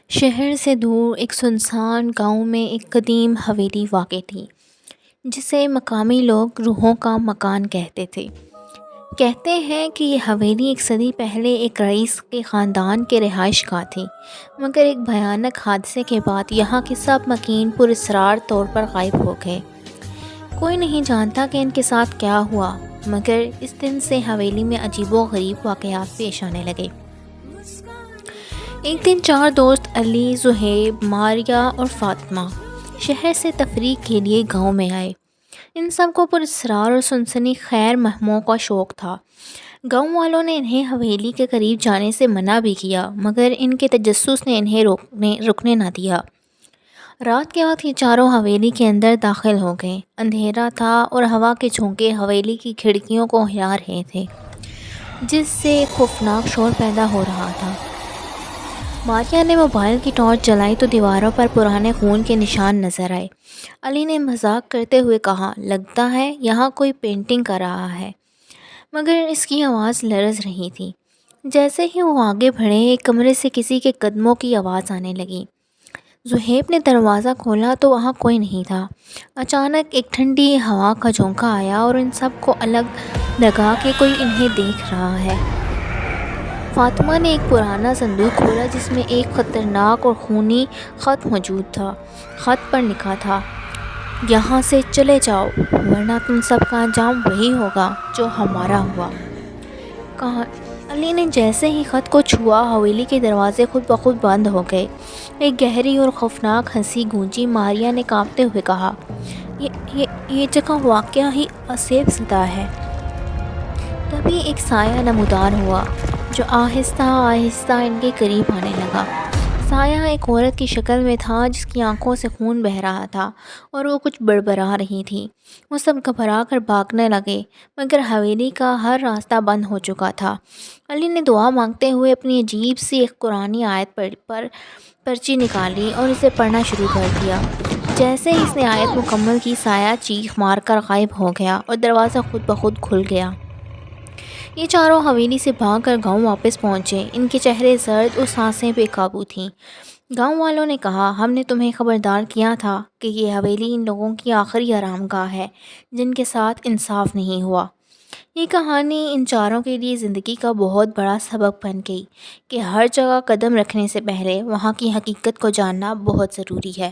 شہر سے دور ایک سنسان گاؤں میں ایک قدیم حویلی واقع تھی جسے مقامی لوگ روحوں کا مکان کہتے تھے۔ کہتے ہیں کہ یہ حویلی ایک صدی پہلے ایک رئیس کے خاندان کے رہائش گاہ تھی، مگر ایک بھیانک حادثے کے بعد یہاں کے سب مکین پر اسرار طور پر غائب ہو گئے۔ کوئی نہیں جانتا کہ ان کے ساتھ کیا ہوا، مگر اس دن سے حویلی میں عجیب و غریب واقعات پیش آنے لگے۔ ایک دن 4 دوست علی، زہیب، ماریہ اور فاطمہ شہر سے تفریح کے لیے گاؤں میں آئے۔ ان سب کو پر اسرار اور سنسنی خیر مہموں کا شوق تھا۔ گاؤں والوں نے انہیں حویلی کے قریب جانے سے منع بھی کیا، مگر ان کے تجسس نے انہیں رکنے نہ دیا۔ رات کے وقت یہ چاروں حویلی کے اندر داخل ہو گئے۔ اندھیرا تھا اور ہوا کے جھونکے حویلی کی کھڑکیوں کو ہلا رہے تھے، جس سے ایک خوفناک شور پیدا ہو رہا تھا۔ ماریہ نے موبائل کی ٹارچ جلائی تو دیواروں پر پرانے خون کے نشان نظر آئے۔ علی نے مذاق کرتے ہوئے کہا، لگتا ہے یہاں کوئی پینٹنگ کر رہا ہے، مگر اس کی آواز لرز رہی تھی۔ جیسے ہی وہ آگے بڑھے، ایک کمرے سے کسی کے قدموں کی آواز آنے لگی۔ زہیب نے دروازہ کھولا تو وہاں کوئی نہیں تھا۔ اچانک ایک ٹھنڈی ہوا کا جھونکا آیا اور ان سب کو الگ لگا کہ کوئی انہیں دیکھ رہا ہے۔ فاطمہ نے ایک پرانا صندوق کھولا جس میں ایک خطرناک اور خونی خط موجود تھا۔ خط پر لکھا تھا، یہاں سے چلے جاؤ ورنہ تم سب کا انجام وہی ہوگا جو ہمارا ہوا۔ علی نے جیسے ہی خط کو چھوا، حویلی کے دروازے خود بخود بند ہو گئے۔ ایک گہری اور خوفناک ہنسی گونجی۔ ماریہ نے کانپتے ہوئے کہا، یہ جگہ واقعہ ہی عذاب زدہ ہے۔ تبھی ایک سایہ نمودار ہوا جو آہستہ آہستہ ان کے قریب آنے لگا۔ سایہ ایک عورت کی شکل میں تھا جس کی آنکھوں سے خون بہہ رہا تھا اور وہ کچھ بڑبڑا رہی تھی۔ وہ سب گھبرا کر بھاگنے لگے، مگر حویلی کا ہر راستہ بند ہو چکا تھا۔ علی نے دعا مانگتے ہوئے اپنی عجیب سی ایک قرآنی آیت پر پرچی نکالی اور اسے پڑھنا شروع کر دیا۔ جیسے ہی اس نے آیت مکمل کی، سایہ چیخ مار کر غائب ہو گیا اور دروازہ خود بخود کھل گیا۔ یہ چاروں حویلی سے بھاگ کر گاؤں واپس پہنچے۔ ان کے چہرے زرد اور سانسیں بے قابو تھیں۔ گاؤں والوں نے کہا، ہم نے تمہیں خبردار کیا تھا کہ یہ حویلی ان لوگوں کی آخری آرام گاہ ہے جن کے ساتھ انصاف نہیں ہوا۔ یہ کہانی ان چاروں کے لیے زندگی کا بہت بڑا سبق بن گئی کہ ہر جگہ قدم رکھنے سے پہلے وہاں کی حقیقت کو جاننا بہت ضروری ہے۔